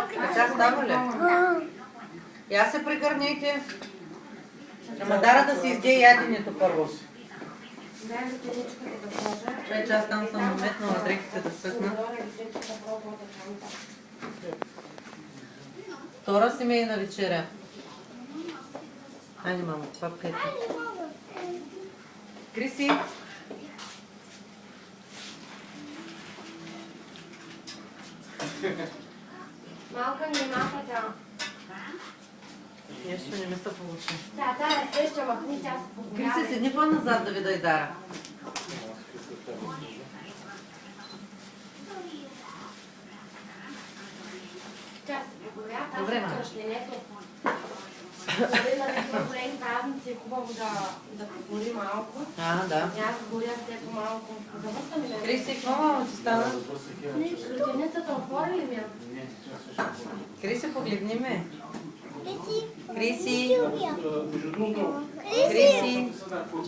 Така става ли? Я се прегърнете. Ама Дара да си изде яденето първо. Чай, че аз там съм наметнала дрехите да свъкна. Втора семейна вечеря. Айде, мамо, папкайте. Криси! Малка внимателна. Нещо не ми се получи. Тая среща махни, тя се подгорява. Криси, седни по-назад да ви дай Дара. Тя се подгорява, аз Добре, съм мама. кръщненето. На такива големи празници е хубаво да погори малко. Да. Аз горя всеко малко. Завърста ми да Криси, какво мамо ти стана? Лютеницата отвори ли ми я? Криси, погледни ме. Криси! Силвия. Криси!